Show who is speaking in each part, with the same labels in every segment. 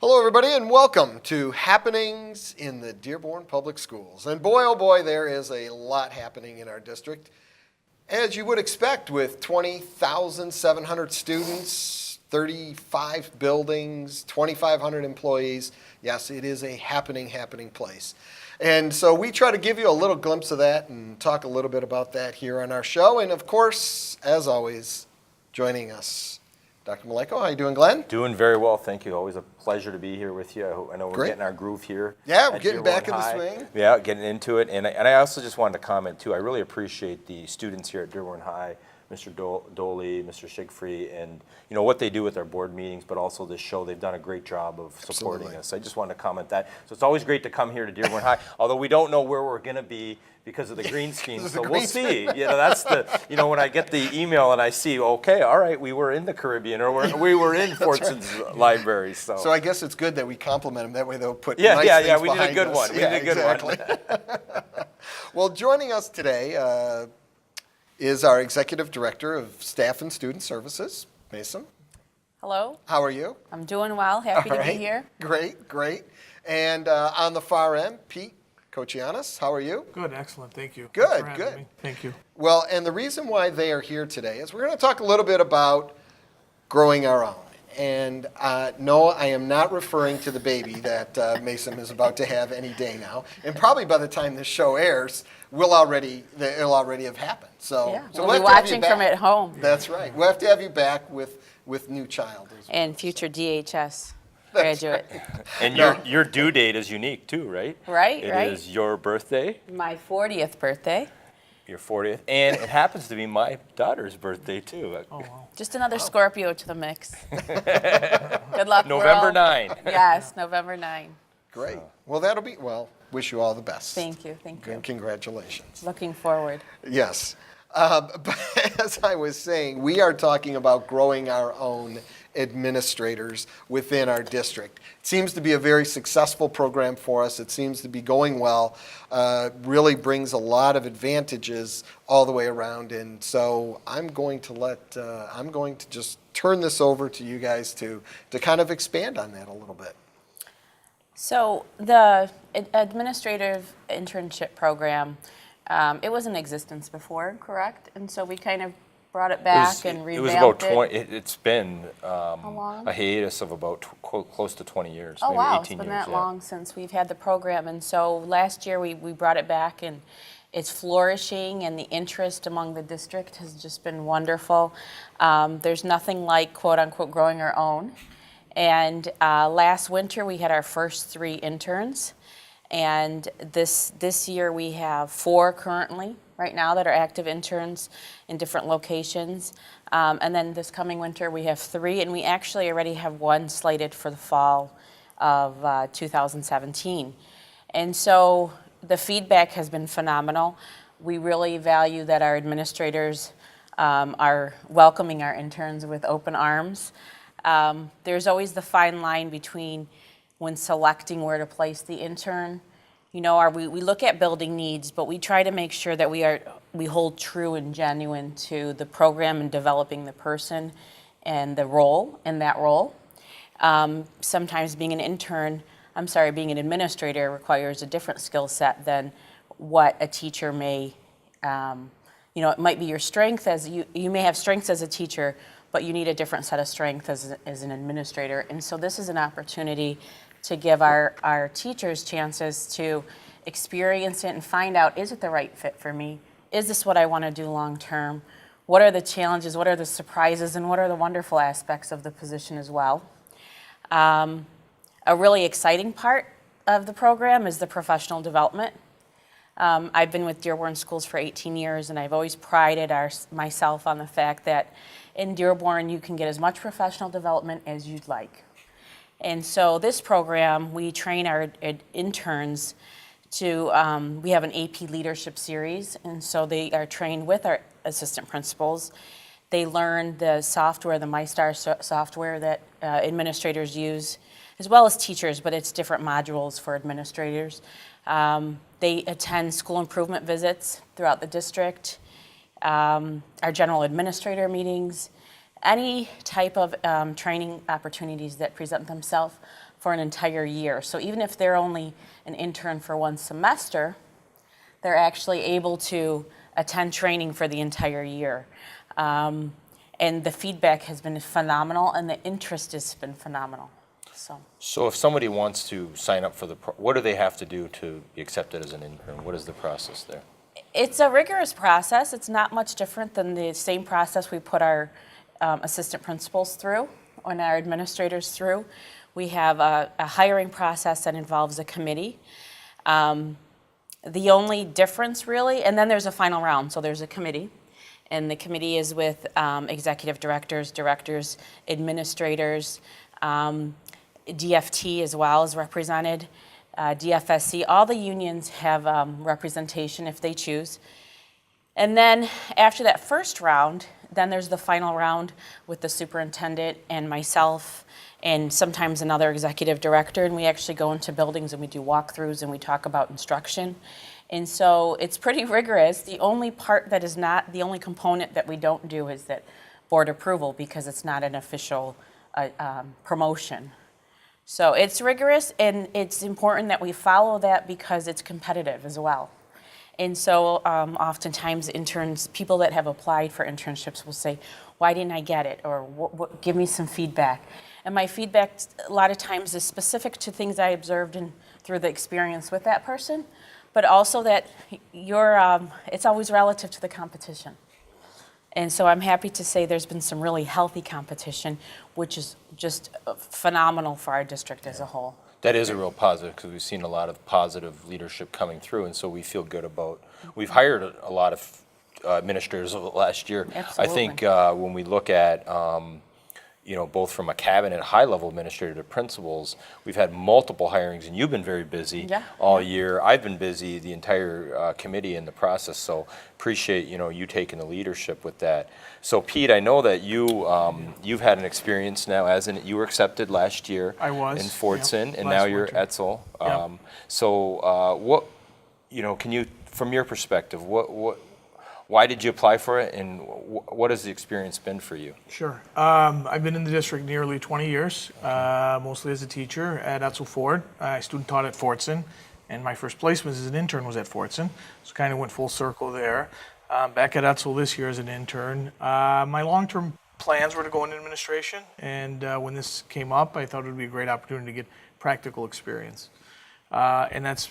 Speaker 1: Hello, everybody, and welcome to Happenings in the Dearborn Public Schools. And boy, oh boy, there is a lot happening in our district. As you would expect, with 20,700 students, 35 buildings, 2,500 employees, yes, it is a happening place. And so we try to give you a little glimpse of that and talk a little bit about that here on our show. And of course, as always, joining us, Dr. Maleyko. How are you doing, Glenn?
Speaker 2: Doing very well, thank you. Always a pleasure to be here with you. I know we're getting our groove here.
Speaker 1: Yeah, we're getting back in the swing.
Speaker 2: Yeah, getting into it. And I also just wanted to comment, too, I really appreciate the students here at Dearborn High, Mr. Doley, Mr. Shigfree, and what they do with our board meetings, but also this show. They've done a great job of supporting us. I just wanted to comment that. So it's always great to come here to Dearborn High, although we don't know where we're going to be because of the green screen. So we'll see. That's when I get the email and I see, okay, all right, we were in the Caribbean or we were in Fortune's Library. So
Speaker 1: I guess it's good that we compliment them. That way they'll put
Speaker 2: nice
Speaker 1: things
Speaker 2: we did a
Speaker 1: behind
Speaker 2: good
Speaker 1: us.
Speaker 2: one. We did a good one.
Speaker 1: Well, joining us today is our Executive Director of Staff and Student Services, Maysam.
Speaker 3: Hello.
Speaker 1: How are you?
Speaker 3: I'm doing well. Happy to be here.
Speaker 1: Great. And on the far end, Pete Kotsogiannis. How are you?
Speaker 4: Good, excellent. Thank you.
Speaker 1: Good,
Speaker 4: Thanks for having
Speaker 1: good.
Speaker 4: me. Thank you.
Speaker 1: Well, and the reason why they are here today is we're going to talk a little bit about growing our own. And no, I am not referring to the baby that Maysam is about to have any day now. And probably by the time this show airs, it'll already have happened. So
Speaker 3: we'll be watching from at home.
Speaker 1: That's right. We'll have to have you back with new child.
Speaker 3: And future DHS graduate.
Speaker 2: And your due date is unique too, right?
Speaker 3: Right.
Speaker 2: It is your birthday.
Speaker 3: My 40th birthday.
Speaker 2: Your 40th. And it happens to be my daughter's birthday too.
Speaker 4: Oh, wow.
Speaker 3: Just another Scorpio to the mix. Good luck,
Speaker 2: November
Speaker 3: world.
Speaker 2: 9.
Speaker 3: Yes, November 9.
Speaker 1: Great. Well, wish you all the best.
Speaker 3: Thank you.
Speaker 1: And congratulations.
Speaker 3: Looking forward.
Speaker 1: Yes. But as I was saying, we are talking about growing our own administrators within our district. It seems to be a very successful program for us. It seems to be going well. Really brings a lot of advantages all the way around. And so I'm going to just turn this over to you guys to kind of expand on that a little bit.
Speaker 3: So the Administrative Internship Program, it was in existence before, correct? And so we kind of brought it back and revamped it.
Speaker 2: It was about 20. It's been
Speaker 3: How long?
Speaker 2: a hiatus of about close to 20 years.
Speaker 3: Oh,
Speaker 2: maybe
Speaker 3: wow.
Speaker 2: 18
Speaker 3: It's been
Speaker 2: years,
Speaker 3: that long since we've had the program. And so last year we brought it back, and it's flourishing, and the interest among the district has just been wonderful. There's nothing like, quote unquote, growing our own. And last winter we had our first 3 interns. And this year we have 4 currently right now that are active interns in different locations. And then this coming winter we have 3, and we actually already have 1 slated for the fall of 2017. And so the feedback has been phenomenal. We really value that our administrators are welcoming our interns with open arms. There's always the fine line between when selecting where to place the intern. We look at building needs, but we try to make sure that we hold true and genuine to the program and developing the person and the role in that role. Sometimes being an administrator requires a different skill set than what a teacher may, it might be your strength you may have strengths as a teacher, but you need a different set of strengths as an administrator. And so this is an opportunity to give our teachers chances to experience it and find out, is it the right fit for me? Is this what I want to do long term? What are the challenges? What are the surprises? And what are the wonderful aspects of the position as well? A really exciting part of the program is the professional development. I've been with Dearborn Schools for 18 years, and I've always prided myself on the fact that in Dearborn you can get as much professional development as you'd like. And so this program, we train our interns to, we have an AP leadership series, and so they are trained with our assistant principals. They learn the software, the MyStar software that administrators use, as well as teachers, but it's different modules for administrators. They attend school improvement visits throughout the district, our general administrator meetings, any type of training opportunities that present themselves for an entire year. So even if they're only an intern for one semester, they're actually able to attend training for the entire year. And the feedback has been phenomenal, and the interest has been phenomenal.
Speaker 2: So if somebody wants to sign up for what do they have to do to be accepted as an intern? What is the process there?
Speaker 3: It's a rigorous process. It's not much different than the same process we put our assistant principals through and our administrators through. We have a hiring process that involves a committee. The only difference really, and then there's a final round, so there's a committee. And the committee is with executive directors, administrators, DFT as well is represented, DFSC. All the unions have representation if they choose. And then after that first round, then there's the final round with the superintendent and myself and sometimes another executive director. And we actually go into buildings and we do walkthroughs and we talk about instruction. And so it's pretty rigorous. The only part that is not, the only component that we don't do is that board approval because it's not an official promotion. So it's rigorous, and it's important that we follow that because it's competitive as well. And so oftentimes interns, people that have applied for internships will say, why didn't I get it? Or give me some feedback. And my feedback a lot of times is specific to things I observed through the experience with that person, but also that it's always relative to the competition. And so I'm happy to say there's been some really healthy competition, which is just phenomenal for our district as a whole.
Speaker 2: That is a real positive because we've seen a lot of positive leadership coming through, and so we feel good about. We've hired a lot of administrators over the last year.
Speaker 3: Absolutely.
Speaker 2: I think when we look at both from a cabinet, high-level administrator to principals, we've had multiple hirings, and you've been very busy all year. I've been busy, the entire committee in the process, so appreciate you taking the leadership with that. So Pete, I know that you've had an experience now you were accepted last year.
Speaker 4: I was
Speaker 2: in Fortson, and
Speaker 4: last
Speaker 2: now you're
Speaker 4: winter.
Speaker 2: at Edsel.
Speaker 4: Yep.
Speaker 2: So can you, from your perspective, why did you apply for it, and what has the experience been for you?
Speaker 4: Sure. I've been in the district nearly 20 years, mostly as a teacher at Edsel Ford. I student taught at Fortson, and my first placement as an intern was at Fortson, so kind of went full circle there. Back at Edsel this year as an intern. My long-term plans were to go into administration, and when this came up, I thought it would be a great opportunity to get practical experience. And that's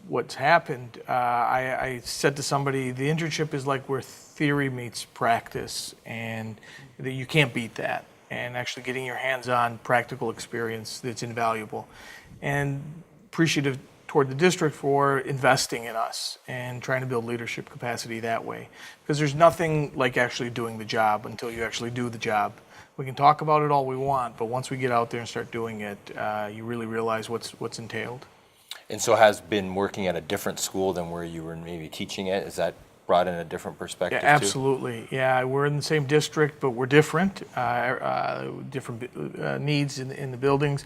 Speaker 4: what's happened. I said to somebody, the internship is like where theory meets practice, and that you can't beat that. And actually getting your hands-on practical experience that's invaluable. And appreciative toward the district for investing in us and trying to build leadership capacity that way. Because there's nothing like actually doing the job until you actually do the job. We can talk about it all we want, but once we get out there and start doing it, you really realize what's entailed.
Speaker 2: And so has been working at a different school than where you were maybe teaching at? Is that brought in a different perspective
Speaker 4: Yeah, absolutely. Yeah, we're in the same district, but we're different. Different needs in the buildings.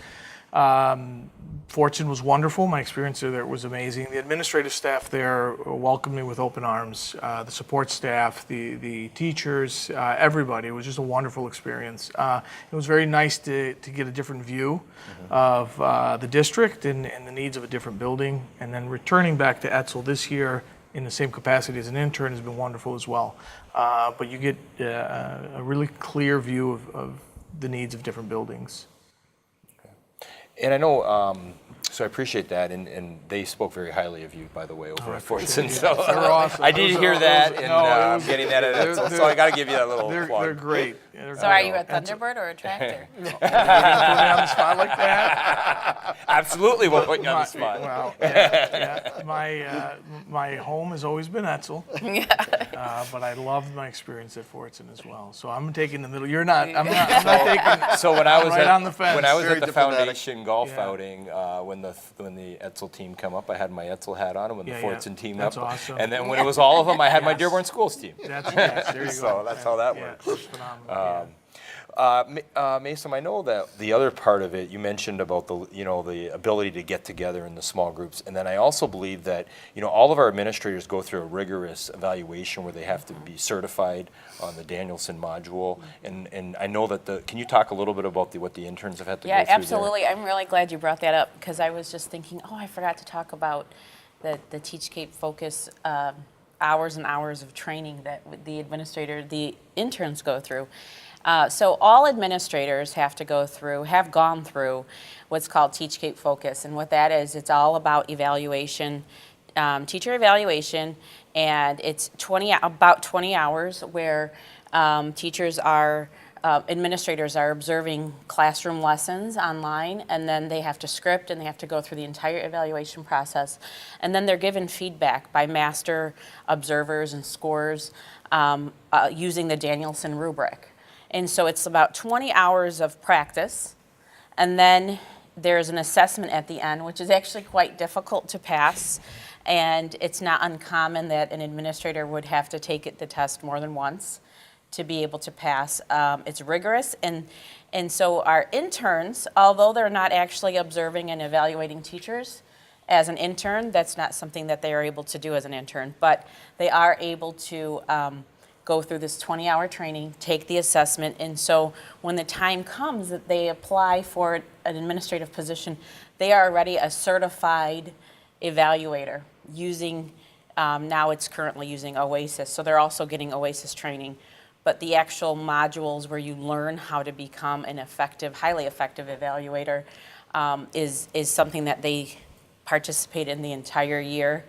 Speaker 4: Fortune was wonderful. My experience there was amazing. The administrative staff there welcomed me with open arms. The support staff, the teachers, everybody. It was just a wonderful experience. It was very nice to get a different view of the district and the needs of a different building. And then returning back to Edsel this year in the same capacity as an intern has been wonderful as well. But you get a really clear view of the needs of different buildings.
Speaker 2: And I know, so I appreciate that, and they spoke very highly of you, by the way, over at Fortson. So
Speaker 4: They're awesome.
Speaker 2: I did hear that, and I'm getting that at Edsel, so I got to give you that little plug.
Speaker 4: They're great.
Speaker 3: So are you a Thunderbird or a tractor?
Speaker 4: Put me on the spot like that.
Speaker 2: Absolutely, we'll put you on the spot.
Speaker 4: Well, yeah. My home has always been Edsel, but I loved my experience at Fortson as well. So I'm taking the middle. You're not. I'm not taking.
Speaker 2: So when I was
Speaker 4: right on the fence.
Speaker 2: when I was
Speaker 1: Very
Speaker 2: at the
Speaker 1: diplomatic.
Speaker 2: foundation golf outing, when the Edsel team come up, I had my Edsel hat on, and when the Fortson team
Speaker 4: That's
Speaker 2: up,
Speaker 4: awesome.
Speaker 2: and then when it was all of them, I had my
Speaker 4: Yes.
Speaker 2: Dearborn Schools team.
Speaker 4: That's yes, there you go.
Speaker 2: So that's how that
Speaker 4: Yeah,
Speaker 2: works.
Speaker 4: it's phenomenal.
Speaker 2: Maysam, I know that the other part of it, you mentioned about the ability to get together in the small groups, and then I also believe that, all of our administrators go through a rigorous evaluation where they have to be certified on the Danielson module, and I know that can you talk a little bit about what the interns have had to go through
Speaker 3: Yeah, absolutely. I'm really glad you brought that up because I was just thinking, I forgot to talk about the Teach Cape Focus hours and hours of training that the interns go through. So all administrators have gone through what's called Teach Cape Focus. And what that is, it's all about evaluation, teacher evaluation, and it's about 20 hours where administrators are observing classroom lessons online, and then they have to script and they have to go through the entire evaluation process. And then they're given feedback by master observers and scorers using the Danielson rubric. And so it's about 20 hours of practice, and then there's an assessment at the end, which is actually quite difficult to pass, and it's not uncommon that an administrator would have to take the test more than once to be able to pass. It's rigorous, and so our interns, although they're not actually observing and evaluating teachers, as an intern, that's not something that they are able to do as an intern, but they are able to go through this 20-hour training, take the assessment, and so when the time comes that they apply for an administrative position, they are already a certified evaluator using, now it's currently using OASIS, so they're also getting OASIS training. But the actual modules where you learn how to become an highly effective evaluator is something that they participate in the entire year.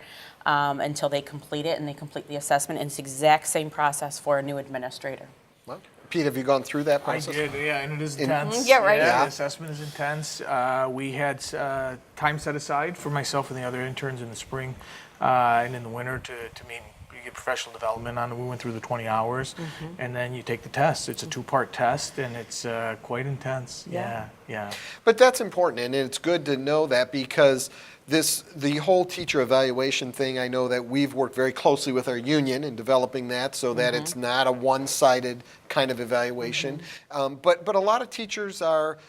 Speaker 3: Until they complete it and they complete the assessment. And it's the exact same process for a new administrator.
Speaker 1: Well, Pete, have you gone through that
Speaker 4: I
Speaker 1: process?
Speaker 4: did, yeah, and it is intense.
Speaker 3: Yeah, right.
Speaker 4: Yeah,
Speaker 1: Yeah.
Speaker 4: the assessment is intense. We had time set aside for myself and the other interns in the spring and in the winter to meet. You get professional development on it. We went through the 20 hours, and then you take the test. It's a 2-part test, and it's quite intense.
Speaker 3: Yeah.
Speaker 4: Yeah.
Speaker 1: But that's important, and it's good to know that because the whole teacher evaluation thing, I know that we've worked very closely with our union in developing that so that it's not a one-sided kind of evaluation. But a lot of teachers are,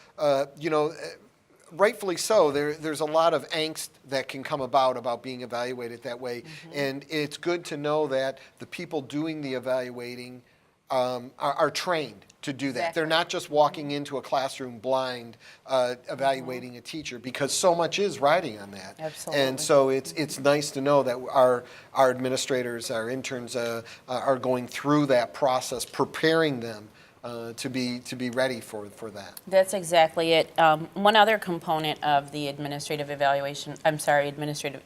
Speaker 1: rightfully so, there's a lot of angst that can come about being evaluated that way. And it's good to know that the people doing the evaluating are trained to do that.
Speaker 3: Exactly.
Speaker 1: They're not just walking into a classroom blind evaluating a teacher because so much is riding on that.
Speaker 3: Absolutely.
Speaker 1: And so it's nice to know that our administrators, our interns are going through that process, preparing them to be ready for that.
Speaker 3: That's exactly it. One other component of the administrative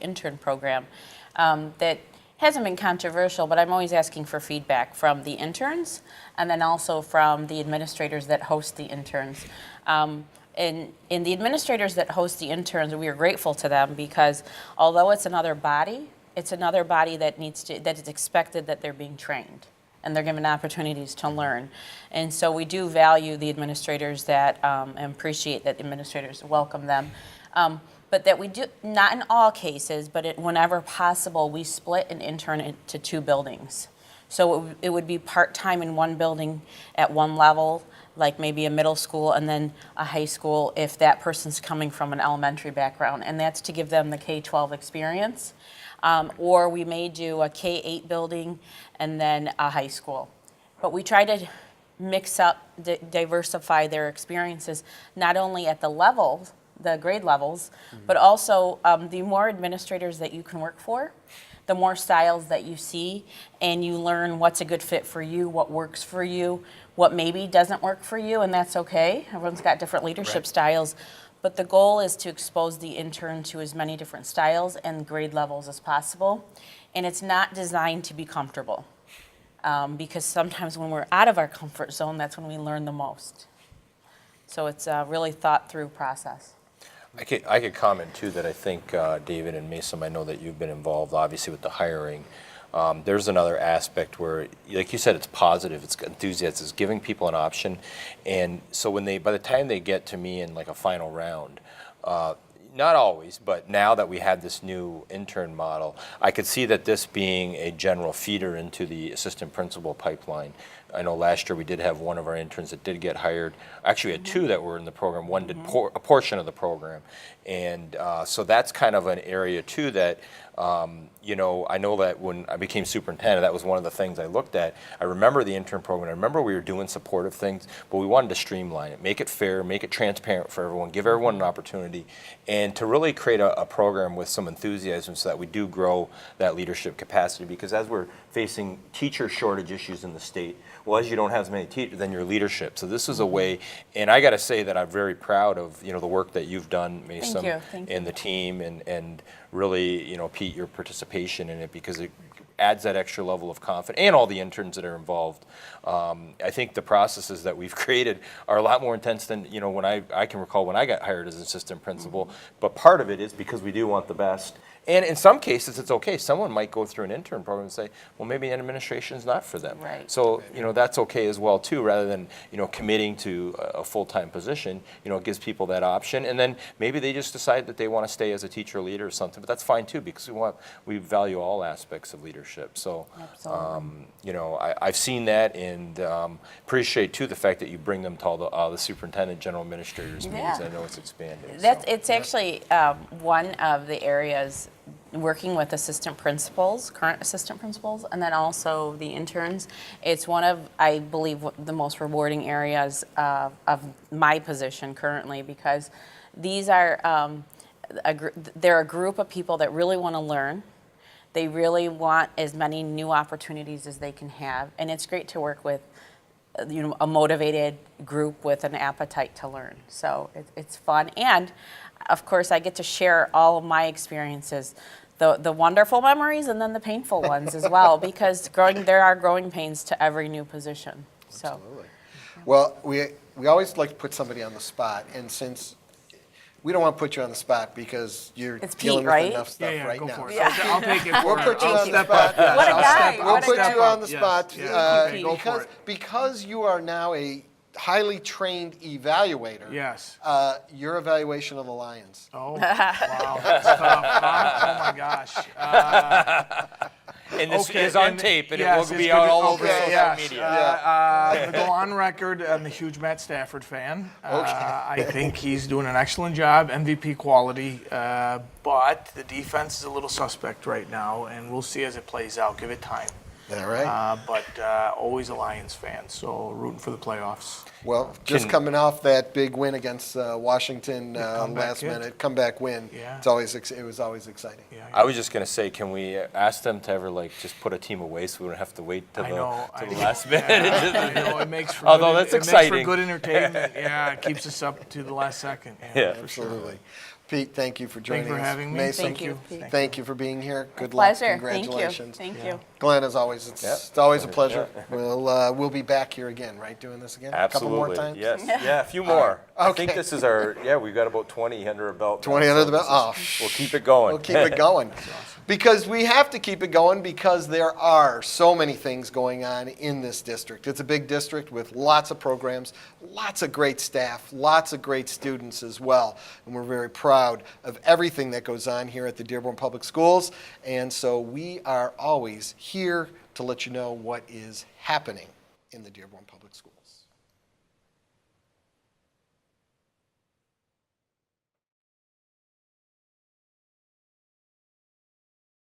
Speaker 3: intern program that hasn't been controversial, but I'm always asking for feedback from the interns and then also from the administrators that host the interns. In the administrators that host the interns, we are grateful to them because although it's another body that is expected that they're being trained and they're given opportunities to learn. And so we do value the administrators that and appreciate that administrators welcome them. But that we do, not in all cases, but whenever possible, we split an intern into 2 buildings. So it would be part-time in one building at one level, like maybe a middle school and then a high school if that person's coming from an elementary background. And that's to give them the K-12 experience. Or we may do a K-8 building and then a high school. But we try to mix up, diversify their experiences, not only at the grade levels, but also the more administrators that you can work for, the more styles that you see, and you learn what's a good fit for you, what works for you, what maybe doesn't work for you, and that's okay. Everyone's got different leadership styles, but the goal is to expose the intern to as many different styles and grade levels as possible, and it's not designed to be comfortable, because sometimes when we're out of our comfort zone, that's when we learn the most. So it's a really thought-through process.
Speaker 2: I could comment too that I think David and Maysam, I know that you've been involved obviously with the hiring. There's another aspect where, like you said, it's positive, it's enthusiasm, it's giving people an option. And so by the time they get to me in like a final round, not always, but now that we had this new intern model, I could see that this being a general feeder into the assistant principal pipeline. I know last year we did have one of our interns that did get hired. Actually, we had two that were in the program. One did a portion of the program. And so that's kind of an area too that, you know, I know that when I became superintendent, that was one of the things I looked at. I remember the intern program. I remember we were doing supportive things, but we wanted to streamline it, make it fair, make it transparent for everyone, give everyone an opportunity, and to really create a program with some enthusiasm so that we do grow that leadership capacity. Because as we're facing teacher shortage issues in the state, well, as you don't have as many teachers, then your leadership. So this is a way, and I got to say that I'm very proud of, you know, the work that you've done, Maysam,
Speaker 3: Thank you.
Speaker 2: and the team, and really, you know, Pete, your participation in it, because it adds that extra level of confidence, and all the interns that are involved. I think the processes that we've created are a lot more intense than, you know, when I can recall when I got hired as assistant principal. But part of it is because we do want the best. And in some cases, it's okay. Someone might go through an intern program and say, well, maybe an administration is not for them.
Speaker 3: Right.
Speaker 2: So, you know, that's okay as well, too, rather than, you know, committing to a full-time position. You know, it gives people that option. And then maybe they just decide that they want to stay as a teacher leader or something. But that's fine, too, because we value all aspects of leadership. So,
Speaker 3: Absolutely.
Speaker 2: you know, I've seen that, and appreciate, too, the fact that you bring them to all the superintendent, general administrators meetings. I know it's expanding.
Speaker 3: It's actually one of the areas, working with assistant principals, current assistant principals, and then also the interns. It's one of, I believe, the most rewarding areas of my position currently, because these are, they're a group of people that really want to learn. They really want as many new opportunities as they can have, and it's great to work with, you know, a motivated group with an appetite to learn. So it's fun, and of course I get to share all of my experiences, the wonderful memories and then the painful ones as well, because there are growing pains to every new position. So.
Speaker 1: Absolutely. Well, we always like to put somebody on the spot, and since we don't want to put you on the spot because you're
Speaker 3: It's
Speaker 1: dealing
Speaker 3: Pete,
Speaker 1: with
Speaker 3: right?
Speaker 1: enough stuff
Speaker 4: Yeah,
Speaker 1: right
Speaker 4: go
Speaker 1: now.
Speaker 4: for it.
Speaker 3: Yeah.
Speaker 4: I'll take it.
Speaker 1: We'll put you on the
Speaker 4: step
Speaker 1: spot.
Speaker 4: up. Yes,
Speaker 3: What a
Speaker 4: I'll
Speaker 3: guy.
Speaker 4: step
Speaker 1: We'll
Speaker 3: What a
Speaker 1: put
Speaker 3: guy.
Speaker 1: you on the
Speaker 4: Yes,
Speaker 1: spot
Speaker 4: yeah. Go for it.
Speaker 1: because you are now a highly trained evaluator.
Speaker 4: Yes.
Speaker 1: Your evaluation of the Lions.
Speaker 4: Oh, wow, that's tough. Huh? Oh my gosh.
Speaker 2: And this
Speaker 4: Okay,
Speaker 2: is on
Speaker 4: and-
Speaker 2: tape, and
Speaker 4: yes,
Speaker 2: it will
Speaker 4: it's
Speaker 2: be
Speaker 4: good
Speaker 2: out
Speaker 4: to-
Speaker 2: all over
Speaker 4: okay,
Speaker 2: social
Speaker 4: yes.
Speaker 2: media.
Speaker 4: To go on record, I'm a huge Matt Stafford fan. I think he's doing an excellent job, MVP quality, but the defense is a little suspect right now, and we'll see as it plays out. Give it time.
Speaker 1: All right.
Speaker 4: But always a Lions fan, so rooting for the playoffs.
Speaker 1: Well, just coming off that big win against Washington
Speaker 4: comeback
Speaker 1: last
Speaker 4: hit.
Speaker 1: minute comeback win.
Speaker 4: Yeah.
Speaker 1: It was always exciting.
Speaker 4: Yeah,
Speaker 2: I was just going to say, can we ask them to ever just put a team away so we don't have to wait till
Speaker 4: I know.
Speaker 2: the last minute?
Speaker 4: I know, it makes for
Speaker 2: Although
Speaker 4: good,
Speaker 2: that's
Speaker 4: it makes
Speaker 2: exciting.
Speaker 4: for good entertainment. Yeah, it keeps us up to the last second.
Speaker 2: Yeah.
Speaker 4: for sure.
Speaker 1: Absolutely. Pete, thank you for joining
Speaker 4: Thank you for
Speaker 1: us.
Speaker 4: having me.
Speaker 1: Mason,
Speaker 3: Thank you, Pete.
Speaker 1: Thank you for being here. Good luck.
Speaker 3: Pleasure.
Speaker 1: Congratulations.
Speaker 3: Thank you.
Speaker 1: Glenn, as always, it's always a pleasure. We'll be back here again, right? Doing this again?
Speaker 2: Absolutely.
Speaker 1: A couple more times?
Speaker 2: Yes. Yeah, a few more. I
Speaker 1: Okay.
Speaker 2: think this is we've got about 20 under our belt.
Speaker 1: 20
Speaker 2: now,
Speaker 1: under
Speaker 2: so
Speaker 1: the belt?
Speaker 2: this is-
Speaker 1: Oh,
Speaker 2: we'll keep it going.
Speaker 1: We'll keep it going. Because we have to keep it going because there are so many things going on in this district. It's a big district with lots of programs, lots of great staff, lots of great students as well. And we're very proud of everything that goes on here at the Dearborn Public Schools. And so we are always here to let you know what is happening in the Dearborn Public Schools.